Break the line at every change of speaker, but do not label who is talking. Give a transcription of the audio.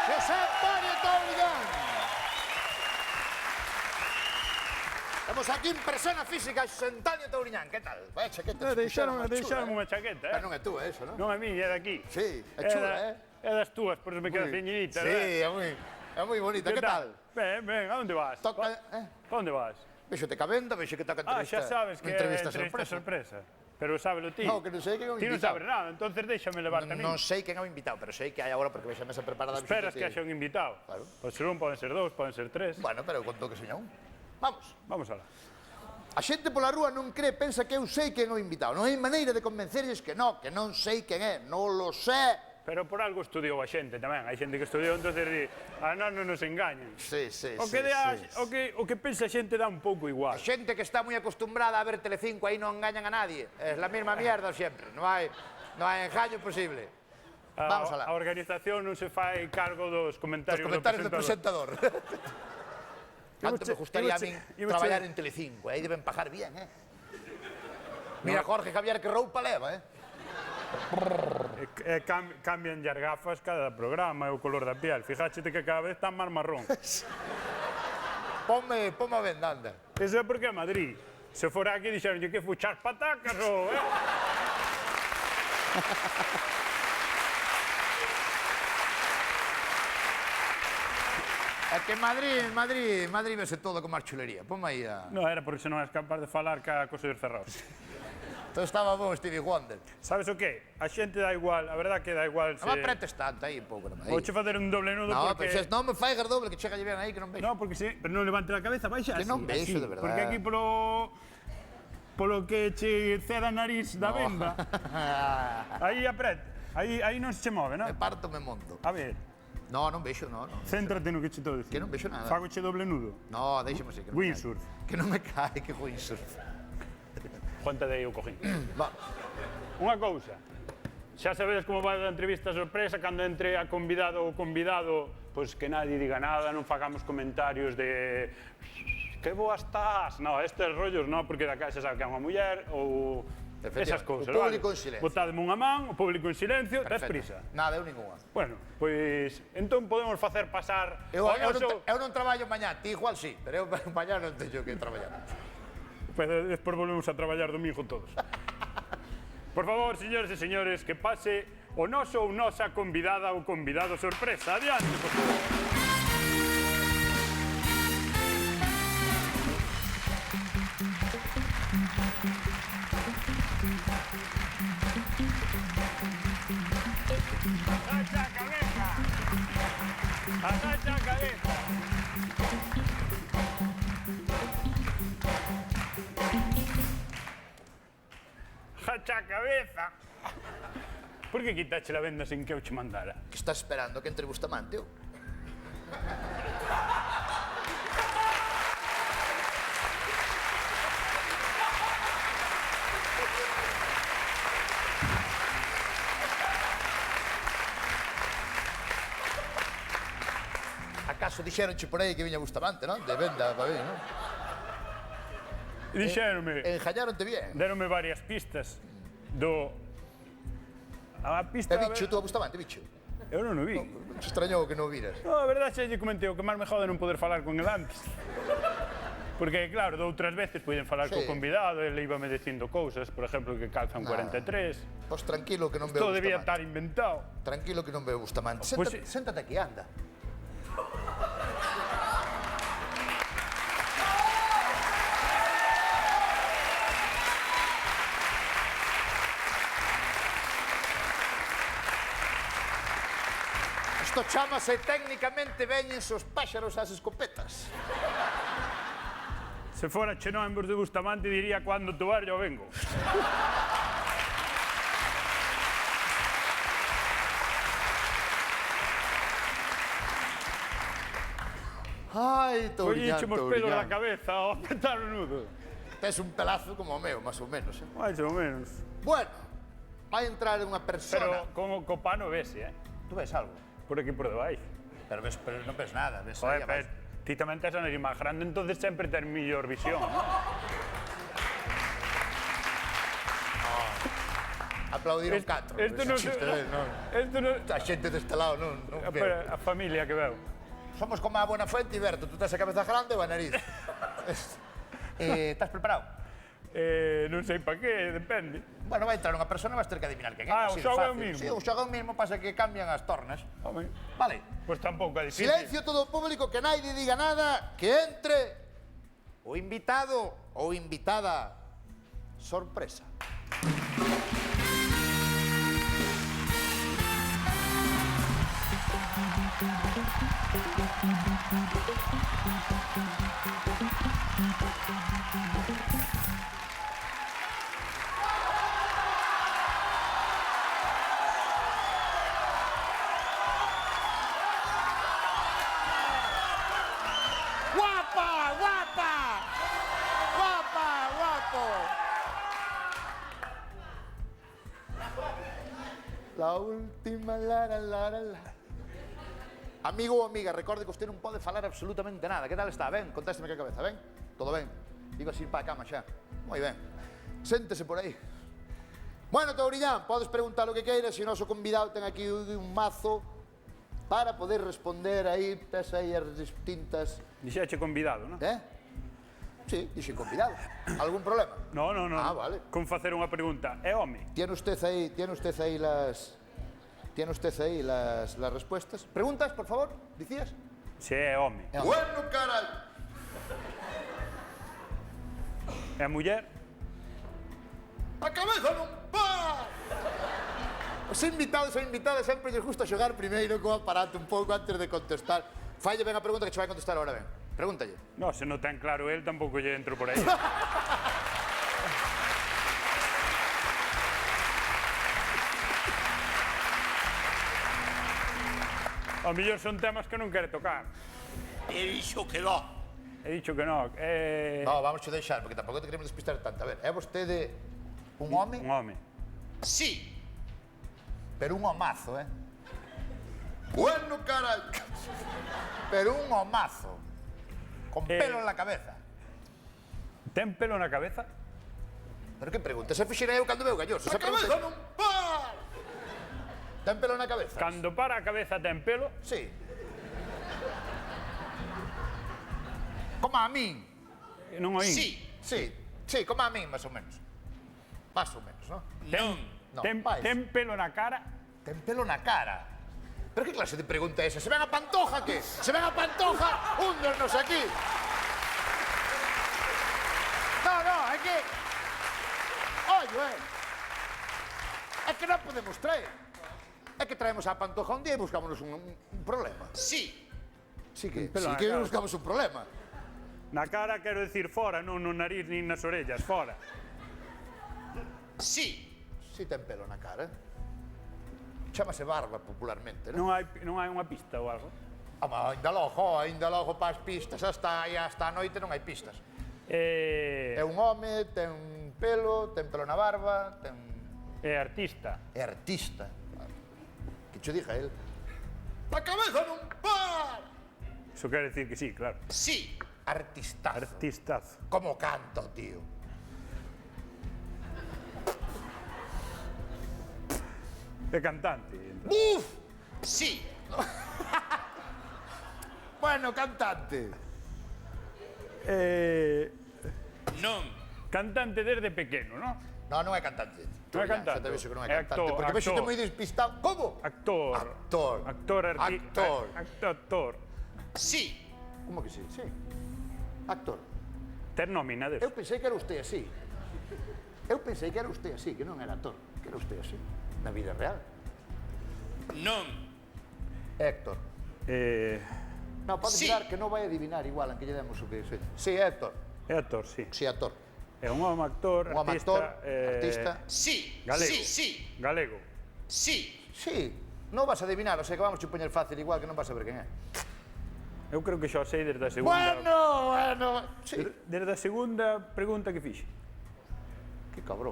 Xosé Antonio Touriñán. Temos aquí en persona física Xosé Antonio Touriñán. Que tal? Vaya chaqueta.
Deixaron unha chaqueta,
Pero non é tú, eso, non?
Non a mí, é daqui.
Sí, é chula,
É das túas, por eso me queda ceñidita,
sí, é moi bonita. Que tal?
Ben, a onde vas?
Toca,
A onde vas?
Vexote ca venda, vexo que toca
Ah,
entrevista.
xa sabes que é
entrevista
entrevista sorpresa. Pero sábelo ti.
No, que non sei quen é o
Ti non
invitado.
sabes nada, entonces déxame levarte a mí.
Non sei quen é o invitado, pero sei que hai agora porque vexa a mesa preparada.
Esperas que haxa un invitado.
Claro.
Poden ser un, poden ser dous, poden ser tres.
Bueno, pero conto que seña un. Vamos.
Vamos alá.
A xente pola rúa non cree, pensa que eu sei quen é o invitado. Non hai maneira de convencerlles que non sei quen é, non lo sé.
Pero por algo estudiou a xente tamén. Hai xente que estudiou, entonces di, non nos engañen.
Sí.
O que pensa a xente dá un pouco
A
igual.
xente que está moi acostumbrada a ver Telecinco, aí non engañan a nadie. É la mesma mierda sempre. Non hai engaño posible. Vamos alá.
A organización non se fai cargo dos comentarios
do presentador. Canto me gustaría a min traballar en Telecinco, aí deben pagar bien, Mira Jorge Javier que roupa leva,
Cambian as gafas cada programa e o color da piel. Fixáchete que cada vez está máis marrón.
Ponme a venda, anda.
Eso é porque é Madrid. Se fora aquí dixeronlle que fuchar patacas ou...
É que Madrid vese todo como chulería. Ponme aí a...
Non, era porque se non és capaz de falar ca cosa dos cerrados.
Todo estaba bom Stevie Wonder.
Sabes o que? A xente dá igual, a verdad que dá igual se...
Non me apretes tanto aí un pouco.
Vouche facer un doble nudo
No,
porque...
pero non me faigas doble, que chegalle ben aí, que non vexo.
No, porque sí, pero non levante a cabeza, baixa
Que
así.
non vexo, de verdade.
Porque aquí polo que che ceda a nariz da venda, aí apreta, aí non se che move, non?
Me parto, me monto.
A ver,
Non vexo, non.
céntrate no que che estou dicindo.
Que non vexo nada.
Fagoche doble nudo.
No, déxeme así.
Windsurf.
Que non me cae, que windsurf.
Juanta de aí o cojín.
Va.
Unha cousa, xa sabedes como vai a entrevista sorpresa, cando entre a convidado ou convidado, pois que nadie diga nada, non fagamos comentarios de que boa estás, no, estes rollos non, porque da casa sabe que é unha muller ou esas cousas,
o público en silencio.
Botademe unha man, o público en silencio, tes
Perfecto.
prisa.
Nada, eu ninguna.
Bueno, pois entón podemos facer pasar
Eu non traballo mañá, ti igual sí, pero eu mañá non teño que traballar.
Pero despois volvemos a traballar domingo todos. Por favor, señores e señores, que pase o noso ou nosa convidada ou convidado sorpresa. Adiante, por favor. Agacha a cabeza. Agacha a cabeza. Agacha a cabeza. Por que quitache la venda sin que eu che mandara?
Que estás esperando que entre Bustamante, eu? Acaso dixeronche por aí que viña Bustamante, non? De venda para vir, non?
Dixéronme,
Enjallaronte bien.
deronme varias pistas do... A pista...
E bicho, tú a Bustamante, bicho?
Eu non o vi.
Se extrañou que non o viras.
No, a verdade xa lle comentei o que máis me jode non poder falar con el antes. Porque, claro, de outras veces puiden falar co convidado, ele íbame dicindo cousas, por exemplo, que calza un 43.
Pois tranquilo que non veo
Todo debía
Bustamante.
estar inventado.
Tranquilo que non veo Bustamante.
Pois
Séntate aquí, anda. Isto chámase técnicamente veñense os páxaros ás escopetas.
Se fora Chenómbros de Bustamante diría cando tovar yo vengo.
Ai, Touriñán,
Collíchemos pelos na cabeza ao apretar o nudo.
Tes un pelazo como o meu, máis ou menos,
Mais ou menos.
Bueno, vai entrar unha persona...
Pero como co pano vese,
Tú ves algo?
Por aquí por debaixo.
Pero non ves nada, ves
Joder,
aí abaixo.
pero ti tamén tes a nariz máis grande, entonces sempre tes mellor visión, non?
Aplaudiron catro.
Isto non...
Chiste, non.
Isto non...
A xente deste lado non
Pero a familia que veo.
Somos como a Buenafuente e Berto, tú tes a cabeza grande ou a nariz. Estás preparado?
Non sei pa que, depende.
Bueno, vai entrar unha persona e vas ter que adivinar quen é.
Ah, o
así de
xogo é o
fácil.
mismo.
Sí, o xogo é o mismo, pasa que cambian as tornas.
Home,
Vale.
pois tampouco é difícil.
Silencio todo o público, que naide diga nada, que entre o invitado ou invitada sorpresa. ¡Guapa! ¡Guapa! ¡Guapa! ¡Guapo! La última, la. Amigo ou amiga, recorde que usted non pode falar absolutamente nada. Que tal está? Ben? Contésteme que a cabeza, ben? Todo ben? Digo así para a cama xa. Moi ben. Séntese por aí. Bueno, Touriñán, podes preguntar o que queiras, se o noso convidado ten aquí un mazo para poder responder aí, tes aí as distintas...
Dixeche convidado, non?
Sí, dixen convidado. Algún problema?
No.
Ah, vale.
Con facer unha pregunta. É home?
Tiene usted ahí las respuestas. ¿Preguntas, por favor? ¿Decías?
Se é home.
Bueno, caray.
É muller?
A cabeza non pa! Os invitados e invitadas sempre lles gusta xogar primeiro co aparato un pouco antes de contestar. Falle ben a pregunta que che vai contestar ahora ben. Pregúntalle.
No, se non ten claro el, tampouco lle entro por aí. Ao mellor son temas que non quere tocar.
He dixo que no.
He dicho que non.
No, vamos a deixar, porque tampouco te queremos despistar tanto. A ver, é vostede un home?
Un home.
Sí. Pero un homazo, Bueno, caray. Pero un homazo. Con pelo en la cabeza.
Ten pelo na cabeza?
Pero que pregunta? Se fixera eu cando veu galloso. A cabeza non pa! Ten pelo na cabeza?
Cando para a cabeza ten pelo?
Sí. Como a min.
Non oín.
Sí, como a min, máis ou menos. Más ou menos, non?
Ten pelo na cara?
Ten pelo na cara. Pero que clase de pregunta é esa? Se ven a Pantoja, que? Se ven a Pantoja, húndonos aquí. No, é que... Ollo, é que non podemos traer. É que traemos a Pantoja un día e buscámonos un problema. Sí. Sí que buscamos un problema.
Na cara quero decir fora, non no nariz nin nas orellas, fora.
Sí ten pelo na cara. Chámase barba popularmente,
non? Non hai unha pista ou algo?
Ainda logo para as pistas, hasta a noite non hai pistas. É un home, ten pelo na barba, ten...
É artista.
É artista. Que cho diga el. A cabeza non pa!
Iso quere decir que sí, claro.
Sí, artistazo.
Artistazo.
Como canto, tío.
É cantante.
¡Uf! Sí. Bueno, cantante. Non.
Cantante desde pequeno, non?
Non é cantante.
Non é cantante.
Xa te vexo que non é
É
cantante.
actor,
Porque vexo moi despistado. Como?
Actor. Actor.
Sí. Como que sí? Sí. Actor.
Ten nómina
Eu
deso.
pensei que era usted así. Que non era actor. Que era usted así. Na vida real. Non. Héctor. No, pode mirar que non vai adivinar igual, aunque lle demos o que sei. Sí, Héctor.
É actor, sí.
Sí, actor.
É un home actor,
Un home actor,
artista.
artista. Sí.
Galego.
Sí.
Galego.
Sí. Sí. Non vas a adivinar, o sea que vamos a poñer fácil igual que non vas a ver quen é.
Eu creo que xa o sei desde a segunda.
Bueno. Sí.
Desde a segunda pregunta que fixe.
Que cabrón.